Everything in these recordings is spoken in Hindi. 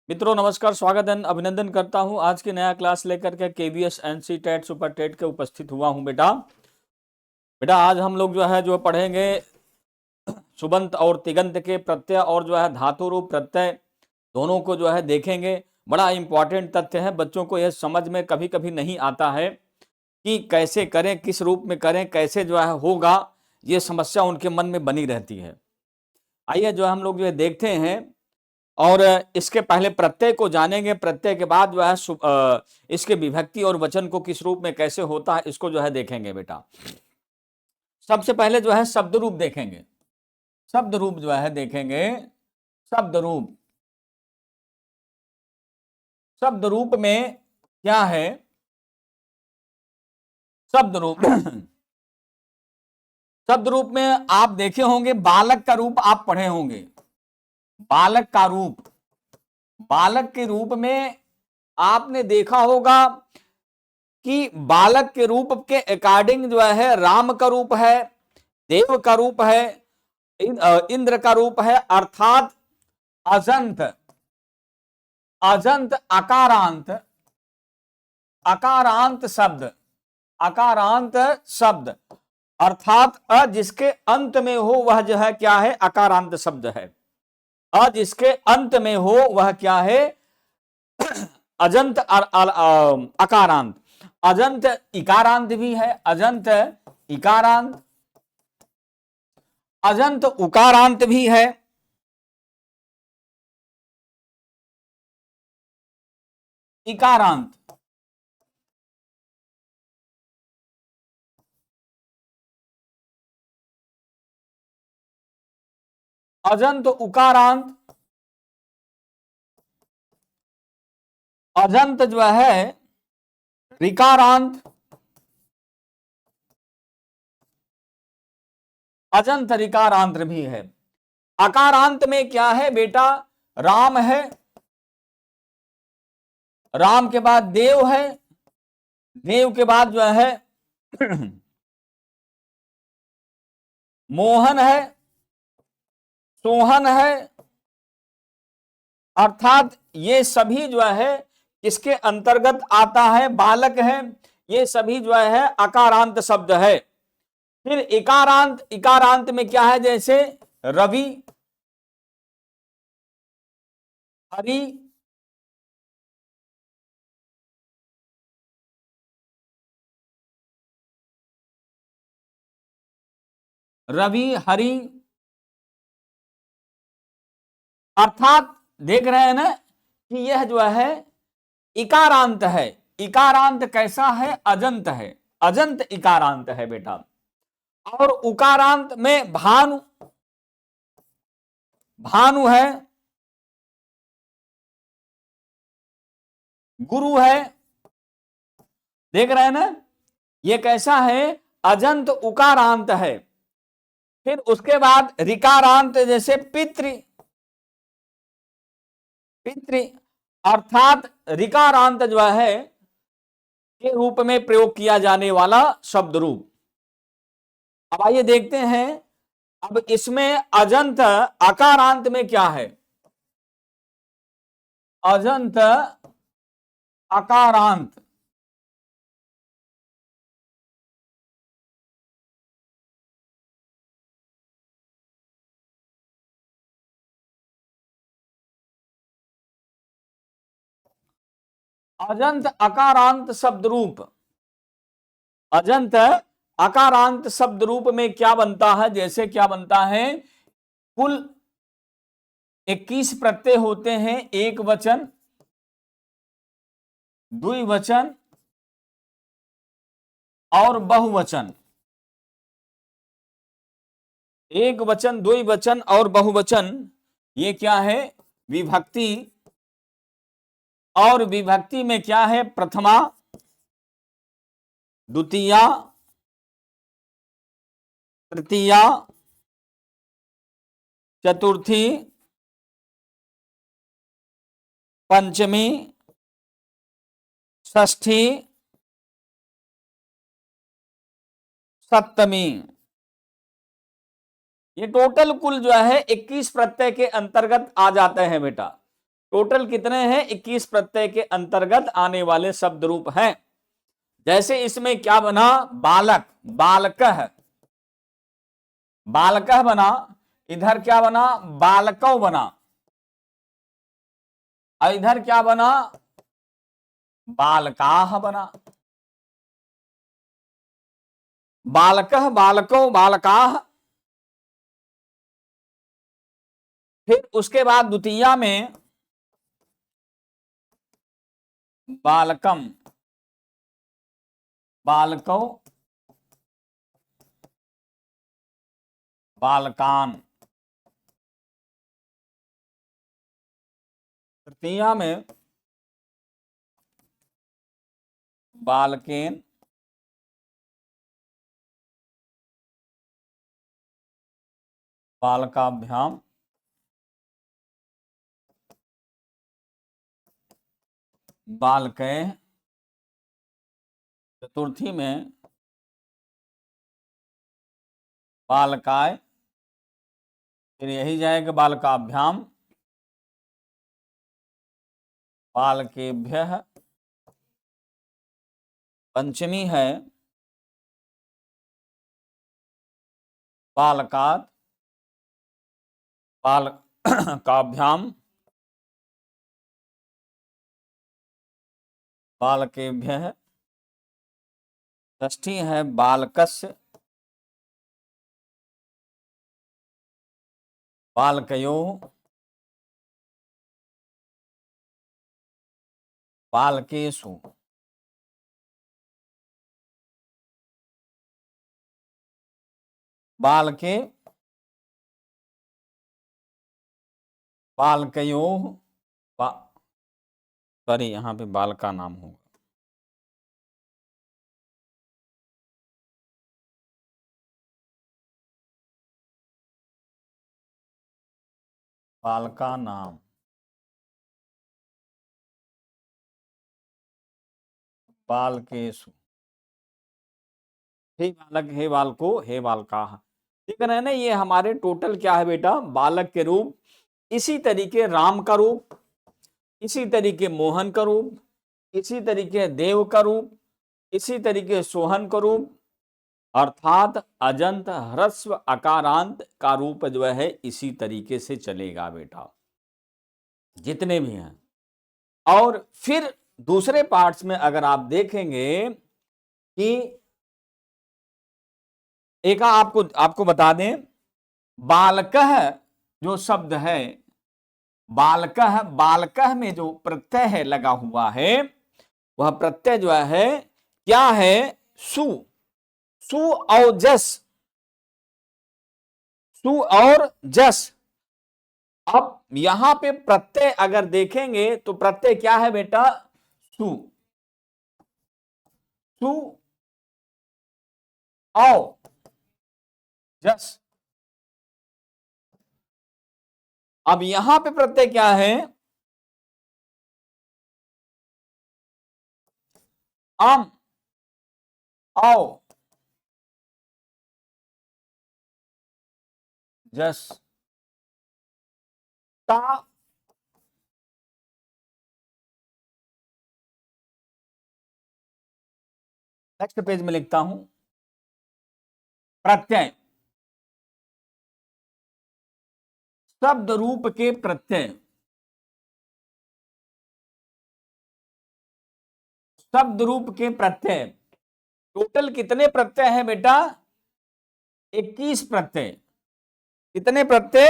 मित्रों नमस्कार, स्वागत है, अभिनंदन करता हूं। आज की नया क्लास लेकर के KVS NC TET super TET के उपस्थित हुआ हूं। बेटा आज हम लोग जो पढ़ेंगे सुबंत और तिगंत के प्रत्यय और धातु रूप प्रत्यय दोनों को देखेंगे। बड़ा इंपॉर्टेंट तथ्य है, बच्चों को यह समझ में कभी कभी नहीं आता है कि कैसे करें, किस रूप में करें, कैसे होगा, ये समस्या उनके मन में बनी रहती है। आइए हम लोग देखते हैं और इसके पहले प्रत्यय को जानेंगे। प्रत्यय के बाद इसके विभक्ति और वचन को किस रूप में कैसे होता है इसको देखेंगे। बेटा सबसे पहले शब्द रूप देखेंगे। शब्द रूप देखेंगे। शब्द रूप, शब्द रूप में क्या है? शब्द रूप शब्द रूप में आप देखे होंगे, बालक का रूप आप पढ़े होंगे। बालक का रूप, बालक के रूप में आपने देखा होगा कि बालक के रूप के अकॉर्डिंग राम का रूप है, देव का रूप है, इंद्र का रूप है, अर्थात अजंत, अजंत अकारांत, अकारांत शब्द, अकारांत शब्द अर्थात अ जिसके अंत में हो वह क्या है? अकारांत शब्द है। अ जिसके अंत में हो वह क्या है? अजंत अकारांत। अजंत इकारांत भी है, अजंत इकारांत, अजंत उकारांत भी है, इकारांत, अजंत उकारांत, अजंत रिकारांत, अजंत रिकारांत भी है। अकारांत में क्या है बेटा? राम है, राम के बाद देव है, देव के बाद मोहन है, सोहन है, अर्थात ये सभी किसके अंतर्गत आता है? बालक है। ये सभी अकारांत शब्द है। फिर इकारांत, इकारांत में क्या है? जैसे रवि, हरि, रवि, हरि, अर्थात देख रहे हैं ना कि यह है इकारांत है। इकारांत कैसा है? अजंत है, अजंत इकारांत है बेटा। और उकारांत में भानु, भानु है, गुरु है। देख रहे हैं ना, ये कैसा है? अजंत उकारांत है। फिर उसके बाद रिकारांत, जैसे पितृ, पितृ अर्थात रिकारांत के रूप में प्रयोग किया जाने वाला शब्द रूप। अब आइए देखते हैं, अब इसमें अजंत अकारांत में क्या है? अजंत अकारांत, अजंत अकारांत शब्द रूप, अजंत अकारांत शब्द रूप में क्या बनता है? जैसे क्या बनता है? कुल 21 प्रत्यय होते हैं, एक वचन, द्विवचन और बहुवचन। एक वचन, द्विवचन और बहुवचन, ये क्या है? विभक्ति। और विभक्ति में क्या है? प्रथमा, द्वितीया, तृतीया, चतुर्थी, पंचमी, षष्ठी, सप्तमी। ये टोटल कुल 21 प्रत्यय के अंतर्गत आ जाते हैं बेटा। टोटल कितने हैं? 21 प्रत्यय के अंतर्गत आने वाले शब्द रूप हैं। जैसे इसमें क्या बना? बालक, बालकः, बालकः बना। इधर क्या बना? बालकौ बना। और इधर क्या बना? बालकाः बना। बालकः, बालकौ, बालकाः। फिर उसके बाद द्वितीया में बालकम, बालकौ, बालकान। तृतीया में बालकेन, बालकाभ्याम, बालकैः। चतुर्थी में बालकाय, फिर यही जाएगा बालकाभ्याम, बालकेभ्यः। पंचमी है बालकात्, बालकाभ्याम, बालकेभ्यः। षष्ठी है बालकस्य, बालकयोः, बालकेषु। बालके, बालकयोः, सॉरी यहाँ पे बाल का नाम होगा। बाल का नाम, बालकेषु। हे बालक, हे बालको, हे बालका। ठीक है ना? ये हमारे टोटल क्या है बेटा? बालक के रूप। इसी तरीके राम का रूप, इसी तरीके मोहन का रूप, इसी तरीके देव का रूप, इसी तरीके सोहन का रूप, अर्थात अजंत ह्रस्व अकारांत का रूप जो है इसी तरीके से चलेगा बेटा, जितने भी हैं। और फिर दूसरे पार्ट्स में अगर आप देखेंगे कि एक आपको आपको बता दें, बालकः जो शब्द है, बालकः, बालकः में जो प्रत्यय है लगा हुआ है, वह प्रत्यय जो है क्या है? सु, सु और जस, सु और जस। अब यहां पे प्रत्यय अगर देखेंगे तो प्रत्यय क्या है बेटा? सु, सु और जस। अब यहां पे प्रत्यय क्या है? अम औ जस ता। नेक्स्ट पेज में लिखता हूं, प्रत्यय, शब्द रूप के प्रत्यय, शब्द रूप के प्रत्यय। टोटल कितने प्रत्यय हैं बेटा? 21 प्रत्यय। कितने प्रत्यय?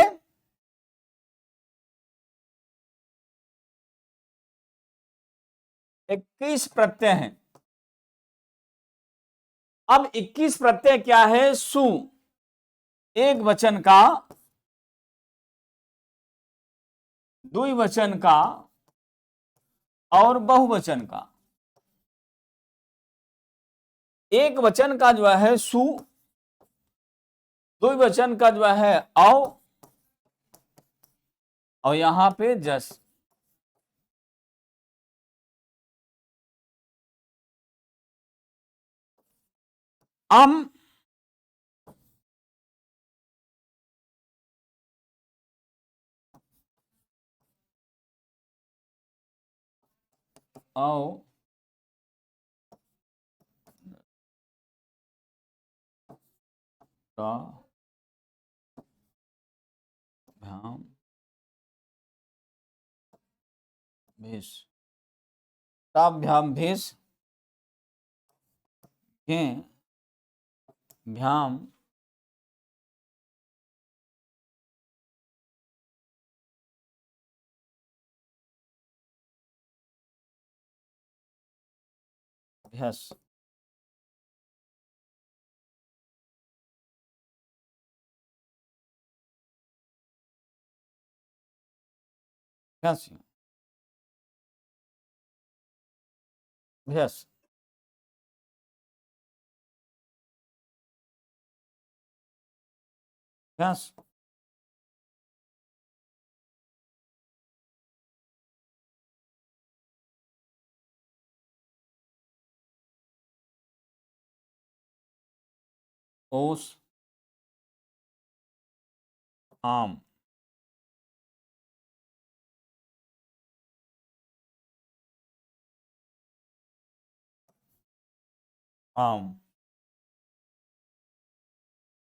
21 प्रत्यय हैं। अब 21 प्रत्यय क्या है? सु एक वचन का, द्विवचन का और बहुवचन का। एक वचन का जो है सु, द्विवचन का जो है औ, और यहां पे जस। अम, आओ भ्याम भीष ताभ्याम भीष घें भ्याम भ्यस भ्यस भ्यस भ्यस ओस आम आम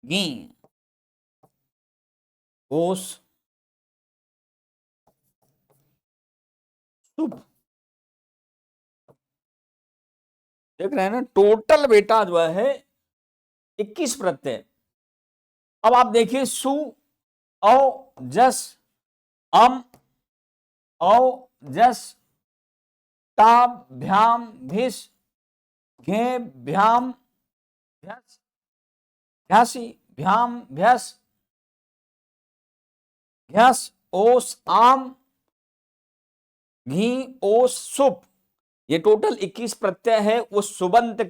गी ओस सुप। देख रहे हैं ना, टोटल बेटा जो है 21 प्रत्यय। अब आप देखिए सु औ जस अम औ जस ता भ्याम भिस घे भ्याम भ्यस भ्यासी भ्याम भ्यस घ्यस ओस आम घी ओस सुप। ये टोटल 21 प्रत्यय है। उस सुबंत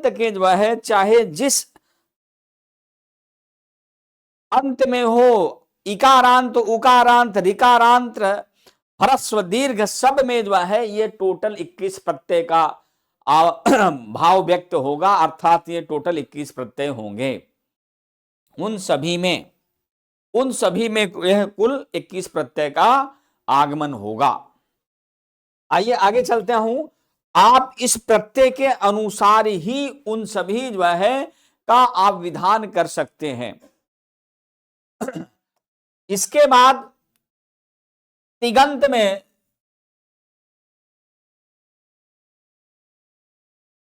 के जो है चाहे जिस अंत में हो, इकारांत उकारांत ऋकारांत ह्रस्व दीर्घ सब में जो है ये टोटल 21 प्रत्यय का भाव व्यक्त होगा, अर्थात ये टोटल 21 प्रत्यय होंगे। उन सभी में यह कुल 21 प्रत्यय का आगमन होगा। आइए आगे चलते हूं। आप इस प्रत्यय के अनुसार ही उन सभी जो है का आप विधान कर सकते हैं। इसके बाद तिगंत में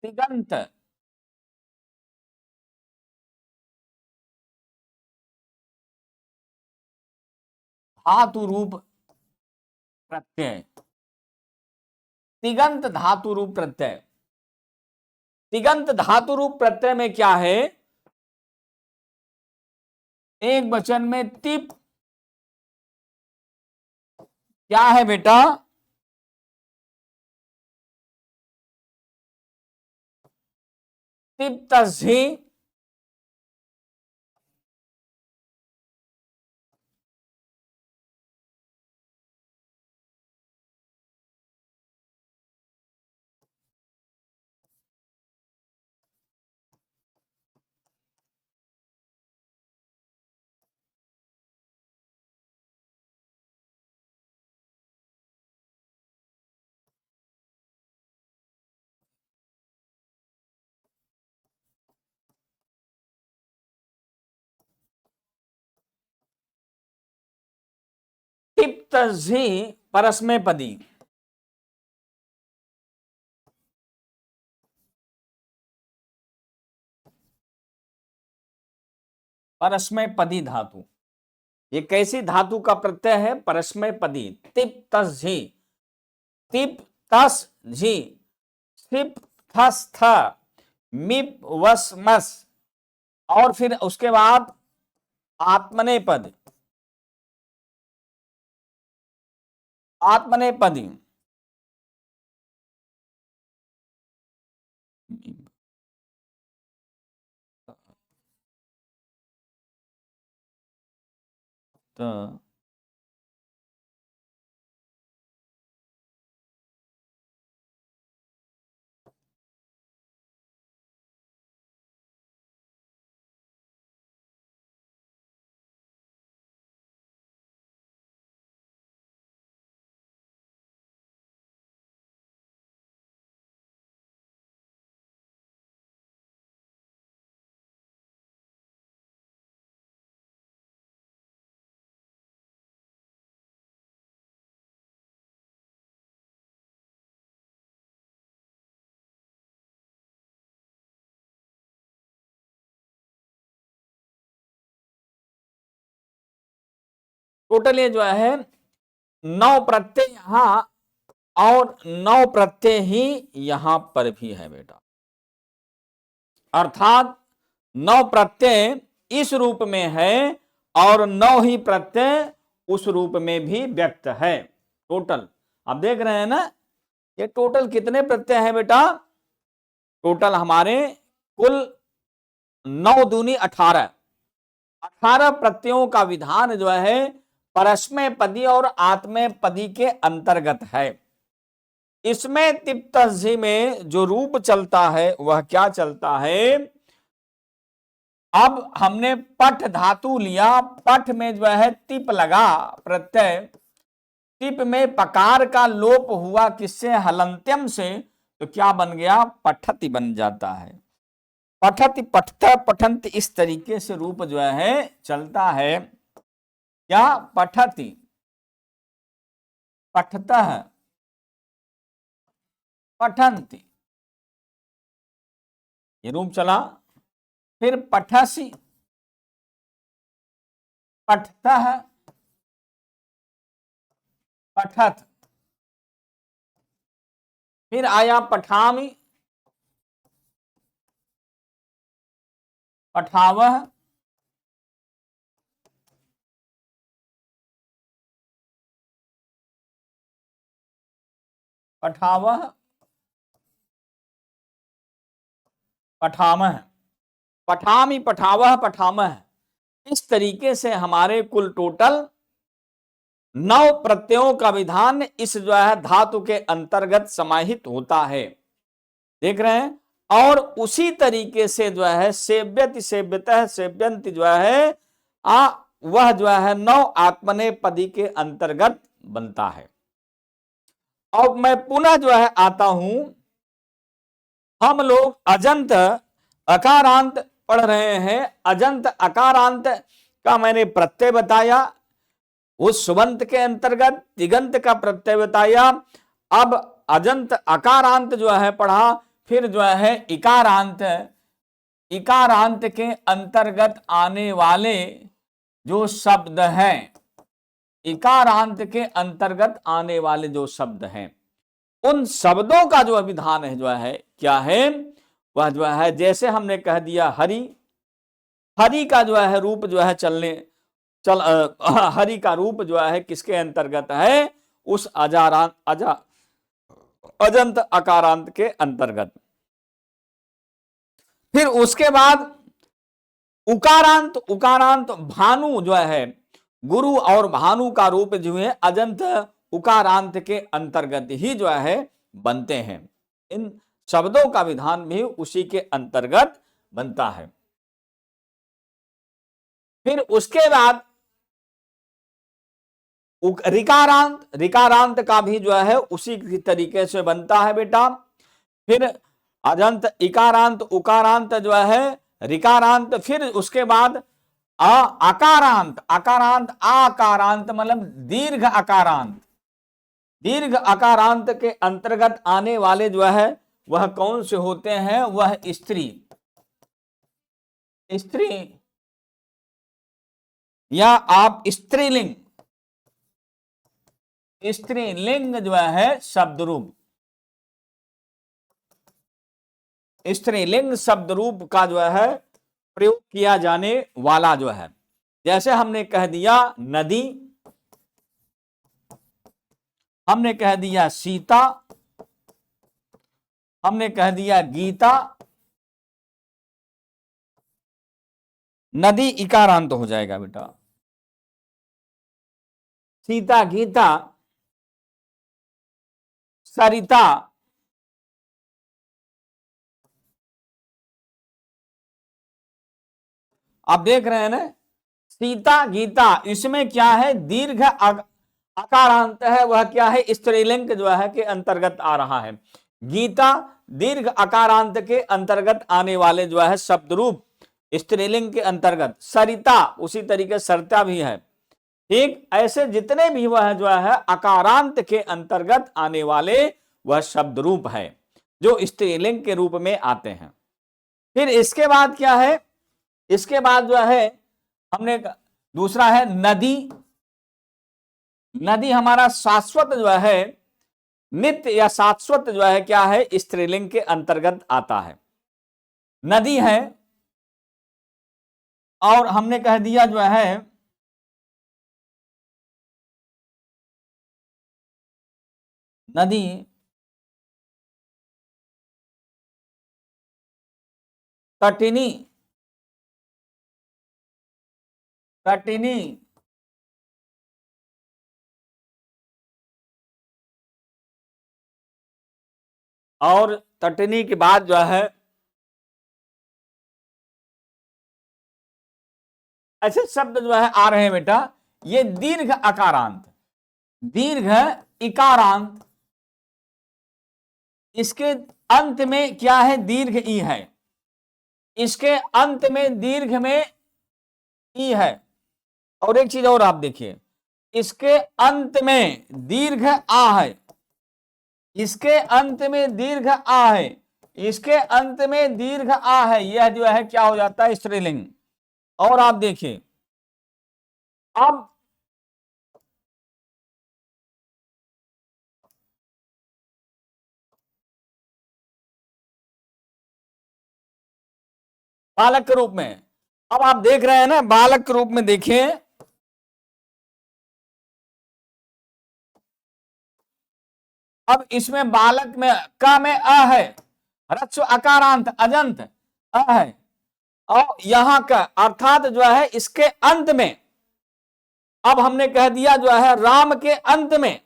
तिगंत धातु रूप प्रत्यय, तिगंत धातु रूप प्रत्यय। तिगंत धातु रूप प्रत्यय में क्या है, एक वचन में तिप क्या है बेटा, तिप तस्झी तिप तस्झी परस्मै पदी। परस्मै पदी धातु, ये कैसी धातु का प्रत्यय है, परस्मै पदी। तिप तस्झी, तिप तस झी, सिप थस थ, मिप वस मस, और फिर उसके बाद आत्मनेपद, आत्मनेपदी तो टोटल ये जो है 9 प्रत्यय यहां और 9 प्रत्यय ही यहां पर भी है बेटा, अर्थात 9 प्रत्यय इस रूप में है और 9 ही प्रत्यय उस रूप में भी व्यक्त है। टोटल आप देख रहे हैं ना, ये टोटल कितने प्रत्यय है बेटा? टोटल हमारे कुल 9 दूनी 18 प्रत्ययों का विधान जो है परस्मय पदी और आत्मय पदी के अंतर्गत है। इसमें तिप्तझी में जो रूप चलता है वह क्या चलता है? अब हमने पठ धातु लिया, पठ में जो है तिप लगा प्रत्यय, तिप में पकार का लोप हुआ किससे? हलंत्यम से, तो क्या बन गया? पठति बन जाता है। पठति, पठता, पठंत, इस तरीके से रूप जो है चलता है। क्या? पठति, पठतः, पठन्ति, ये रूप चला। फिर पठसि, पठतः, पठत, फिर आया पठामि, पठावह, पठावह, पठामह, पठामि, पठावह, पठामह। इस तरीके से हमारे कुल टोटल 9 प्रत्ययों का विधान इस जो है धातु के अंतर्गत समाहित होता है। देख रहे हैं? और उसी तरीके से जो है सेव्यति, सेव्यतः, सेव्यंति जो है वह जो है 9 आत्मनेपदी के अंतर्गत बनता है। अब मैं पुनः जो है आता हूं, हम लोग अजंत अकारांत पढ़ रहे हैं। अजंत अकारांत का मैंने प्रत्यय बताया, उस सुबंत के अंतर्गत तिगंत का प्रत्यय बताया। अब अजंत अकारांत जो है पढ़ा, फिर जो है इकारांत, इकारांत के अंतर्गत आने वाले जो शब्द हैं, इकारांत के अंतर्गत आने वाले जो शब्द हैं, उन शब्दों का जो विधान है जो है क्या है? वह जो है जैसे हमने कह दिया हरि, हरि का जो है रूप जो है हरि का रूप जो है किसके अंतर्गत है? उस अजंत अकारांत के अंतर्गत। फिर उसके बाद उकारांत, उकारांत भानु जो है, गुरु और भानु का रूप जो है अजंत उकारांत के अंतर्गत ही जो है बनते हैं। इन शब्दों का विधान भी उसी के अंतर्गत बनता है। फिर उसके बाद रिकारांत, रिकारांत का भी जो है उसी तरीके से बनता है बेटा। फिर अजंत, इकारांत, उकारांत जो है, रिकारांत, फिर उसके बाद आकारांत, आकारांत, आकारांत मतलब दीर्घ आकारांत। दीर्घ आकारांत के अंतर्गत आने वाले जो है वह कौन से होते हैं? वह स्त्री, स्त्री या आप स्त्रीलिंग, स्त्रीलिंग जो है शब्द रूप, स्त्रीलिंग शब्द रूप का जो है प्रयोग किया जाने वाला जो है, जैसे हमने कह दिया नदी, हमने कह दिया सीता, हमने कह दिया गीता। नदी इकारांत हो जाएगा बेटा, सीता, गीता, सरिता, आप देख रहे हैं ना, सीता, गीता, इसमें क्या है? दीर्घ आकारांत है, वह क्या है? स्त्रीलिंग जो है के अंतर्गत आ रहा है। गीता दीर्घ आकारांत के अंतर्गत आने वाले जो है शब्द रूप स्त्रीलिंग के अंतर्गत। सरिता उसी तरीके सरिता भी है। ठीक ऐसे जितने भी वह जो है आकारांत के अंतर्गत आने वाले वह शब्द रूप है जो स्त्रीलिंग के रूप में आते हैं। फिर इसके बाद क्या है? इसके बाद जो है हमने दूसरा है नदी, नदी हमारा शाश्वत जो है, नित्य या शाश्वत जो है क्या है, स्त्रीलिंग के अंतर्गत आता है। नदी है, और हमने कह दिया जो है नदी, तटिनी, तटिनी, और तटनी के बाद जो है ऐसे शब्द जो है आ रहे हैं बेटा, ये दीर्घ अकारांत, दीर्घ इकारांत, इसके अंत में क्या है, दीर्घ ई है, इसके अंत में दीर्घ में ई है। और एक चीज और आप देखिए, इसके अंत में दीर्घ आ है, इसके अंत में दीर्घ आ है, इसके अंत में दीर्घ आ है, यह जो है क्या हो जाता है, स्त्रीलिंग। और आप देखिए अब बालक के रूप में, अब आप देख रहे हैं ना, बालक के रूप में देखिए, अब इसमें बालक में का में अ है, ह्रस्व अकारांत अजंत अ है, और यहां का अर्थात जो है इसके अंत में, अब हमने कह दिया जो है राम के अंत में,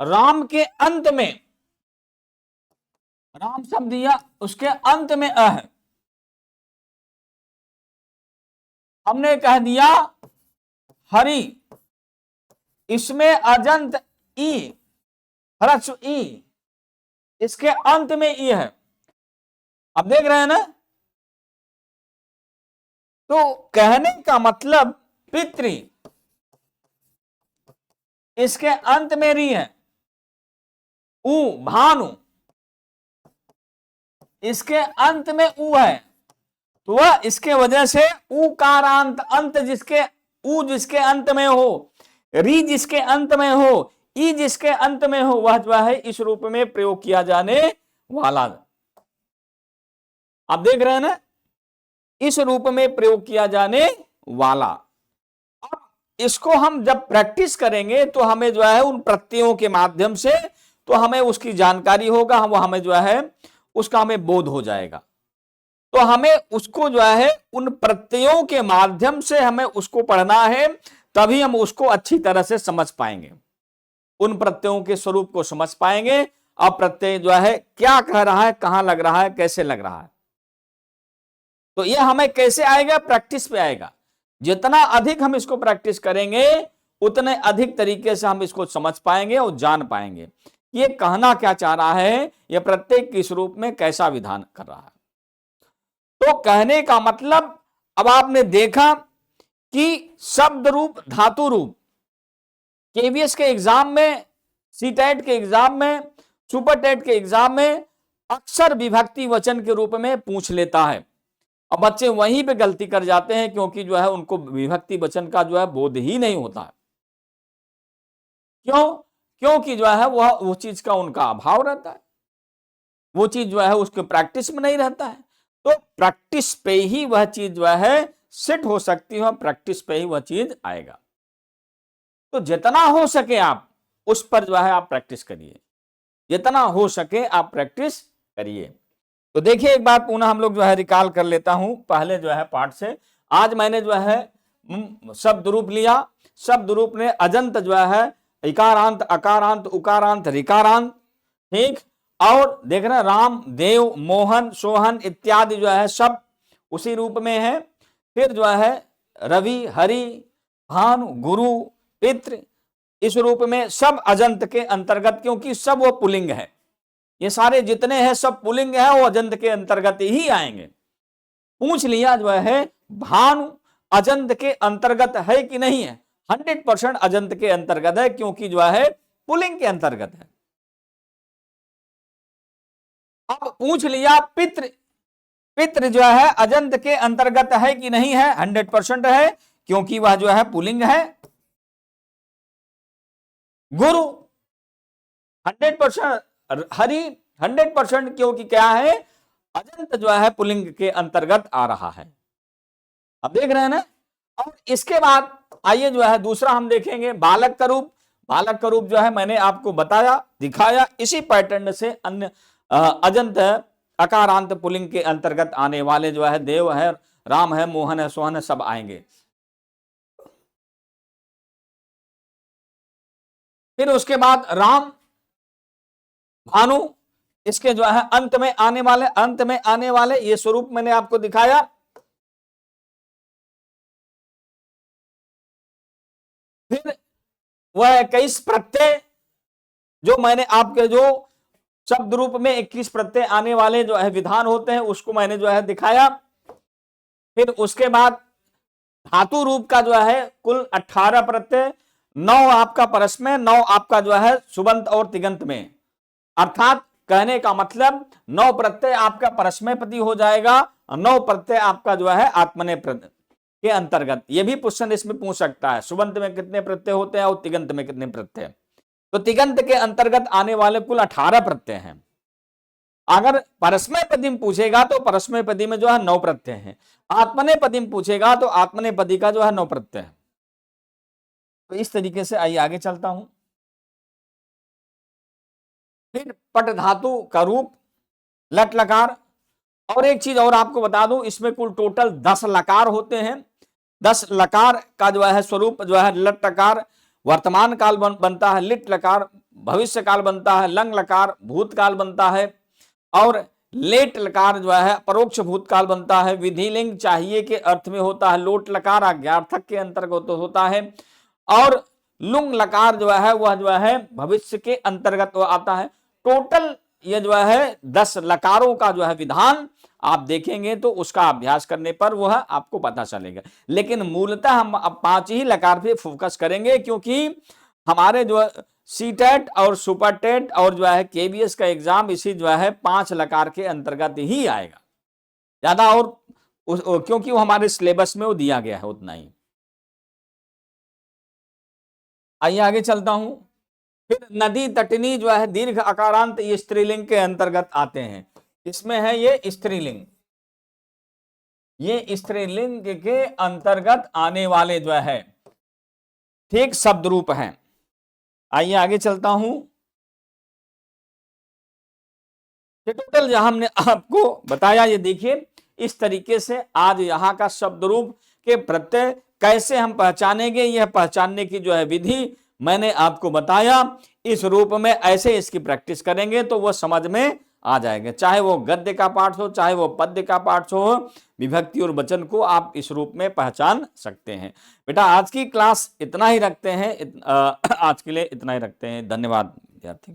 राम के अंत में, राम शब्द दिया, उसके अंत में अ है, हमने कह दिया हरि, इसमें अजंत ई, ह्रस्व ई, इसके अंत में ई है। अब देख रहे हैं ना, तो कहने का मतलब पितृ, इसके अंत में री है, उ भानु, इसके अंत में उ है, तो वह इसके वजह से उकारांत अंत, जिसके उ जिसके अंत में हो, री जिसके अंत में हो, ई जिसके अंत में हो, वह जो है इस रूप में प्रयोग किया जाने वाला। आप देख रहे हैं ना, इस रूप में प्रयोग किया जाने वाला। अब इसको हम जब प्रैक्टिस करेंगे तो हमें जो है उन प्रत्ययों के माध्यम से तो हमें उसकी जानकारी होगा, हम हमें जो है उसका हमें बोध हो जाएगा। तो हमें उसको जो है उन प्रत्ययों के माध्यम से हमें उसको पढ़ना है, तभी हम उसको अच्छी तरह से समझ पाएंगे, उन प्रत्ययों के स्वरूप को समझ पाएंगे। अब प्रत्यय जो है क्या कह रहा है, कहां लग रहा है, कैसे लग रहा है, तो यह हमें कैसे आएगा, प्रैक्टिस पे आएगा। जितना अधिक हम इसको प्रैक्टिस करेंगे उतने अधिक तरीके से हम इसको समझ पाएंगे और जान पाएंगे ये कहना क्या चाह रहा है, यह प्रत्येक किस रूप में कैसा विधान कर रहा है। तो कहने का मतलब, अब आपने देखा कि शब्द रूप, धातु रूप, केवीएस के एग्जाम में, सीटेट के एग्जाम में, सुपर टेट के एग्जाम में अक्सर विभक्ति वचन के रूप में पूछ लेता है। अब बच्चे वहीं पे गलती कर जाते हैं, क्योंकि जो है उनको विभक्ति वचन का जो है बोध ही नहीं होता है। क्यों? क्योंकि जो है वह वो चीज का उनका अभाव रहता है, वो चीज जो है उसके प्रैक्टिस में नहीं रहता है। तो प्रैक्टिस पे ही वह चीज जो है सेट हो सकती है, प्रैक्टिस पे ही वह चीज आएगा। तो जितना हो सके आप उस पर जो है आप प्रैक्टिस करिए, जितना हो सके आप प्रैक्टिस करिए। तो देखिए एक बात पुनः हम लोग जो है रिकॉल कर लेता हूं पहले जो है पाठ से। आज मैंने जो है शब्द रूप लिया, शब्द रूप ने अजंत जो है इकारांत, अकारांत, उकारांत, रिकारांत, ठीक। और देख रहे हैं राम, देव, मोहन, सोहन इत्यादि जो है सब उसी रूप में है। फिर जो है रवि, हरि, भानु, गुरु, पितृ, इस रूप में सब अजंत के अंतर्गत, क्योंकि सब वो पुलिंग है, ये सारे जितने हैं सब पुल्लिंग है, वो अजंत के अंतर्गत ही आएंगे। पूछ लिया जो है भानु अजंत के अंतर्गत है कि नहीं है, 100% अजंत के अंतर्गत है, क्योंकि जो है पुल्लिंग के अंतर्गत है। अब पूछ लिया पितृ, पितृ जो है अजंत के अंतर्गत है कि नहीं है, 100% है, क्योंकि वह जो है पुल्लिंग है। गुरु 100%, हरि 100%, क्योंकि क्या है अजंत जो है पुल्लिंग के अंतर्गत आ रहा है। अब देख रहे हैं ना। और इसके बाद आइए जो है दूसरा हम देखेंगे बालक का रूप। बालक का रूप जो है मैंने आपको बताया, दिखाया, इसी पैटर्न से अन्य अजंत अकारांत पुल्लिंग के अंतर्गत आने वाले जो है देव है, राम है, मोहन है, सोहन है, सब आएंगे। फिर उसके बाद राम, भानु, इसके जो है अंत में आने वाले, अंत में आने वाले ये स्वरूप मैंने आपको दिखाया। फिर वह 21 प्रत्यय जो मैंने आपके जो शब्द रूप में 21 प्रत्यय आने वाले जो है विधान होते हैं उसको मैंने जो है दिखाया। फिर उसके बाद धातु रूप का जो है कुल 18 प्रत्यय, 9 आपका परस्मय, 9 आपका जो है सुबंत और तिगंत में। अर्थात कहने का मतलब 9 प्रत्यय आपका परस्मय पदी हो जाएगा और 9 प्रत्यय आपका जो है आत्मनेय पद के अंतर्गत। ये भी क्वेश्चन इसमें पूछ सकता है, सुबंत में कितने प्रत्यय होते हैं और तिगंत में कितने प्रत्यय। तो तिगंत के अंतर्गत आने वाले कुल 18 प्रत्यय हैं। अगर परस्मय पदी में पूछेगा तो परस्मय पदी में जो है 9 प्रत्यय हैं। आत्मनेय पदी में पूछेगा तो आत्मनेय पदी का जो है 9 प्रत्यय है। तो इस तरीके से आइए आगे चलता हूं। फिर पट धातु का रूप लट लकार। और एक चीज और आपको बता दूं, इसमें कुल टोटल 10 लकार होते हैं। 10 लकार का जो है स्वरूप जो है लट लकार वर्तमान काल बनता है, लिट लकार भविष्य काल बनता है, लंग लकार भूतकाल बनता है, और लेट लकार जो है परोक्ष भूतकाल बनता है। विधिलिंग चाहिए के अर्थ में होता है, लोट लकार आज्ञार्थक के अंतर्गत होता है, और लुंग लकार जो है वह जो है भविष्य के अंतर्गत आता है। टोटल ये जो है 10 लकारों का जो है विधान आप देखेंगे तो उसका अभ्यास करने पर वह आपको पता चलेगा। लेकिन मूलतः हम अब 5 ही लकार पे फोकस करेंगे, क्योंकि हमारे जो सीटेट और सुपरटेट और जो है केबीएस का एग्जाम इसी जो है 5 लकार के अंतर्गत ही आएगा, ज्यादा और क्योंकि वो हमारे सिलेबस में वो दिया गया है उतना ही। आइए आगे चलता हूं। फिर नदी तटनी जो है दीर्घ अकारांत ये स्त्रीलिंग के अंतर्गत आते हैं। इसमें है ये स्त्रीलिंग, ये स्त्रीलिंग के अंतर्गत आने वाले जो है ठीक शब्द रूप हैं। आइए आगे चलता हूं। टोटल जहां हमने आपको बताया, ये देखिए इस तरीके से आज यहां का शब्द रूप के प्रत्यय कैसे हम पहचानेंगे, यह पहचानने की जो है विधि मैंने आपको बताया। इस रूप में ऐसे इसकी प्रैक्टिस करेंगे तो वह समझ में आ जाएगा, चाहे वो गद्य का पाठ हो, चाहे वो पद्य का पाठ हो, विभक्ति और वचन को आप इस रूप में पहचान सकते हैं। बेटा आज की क्लास इतना ही रखते हैं, आज के लिए इतना ही रखते हैं। धन्यवाद विद्यार्थी।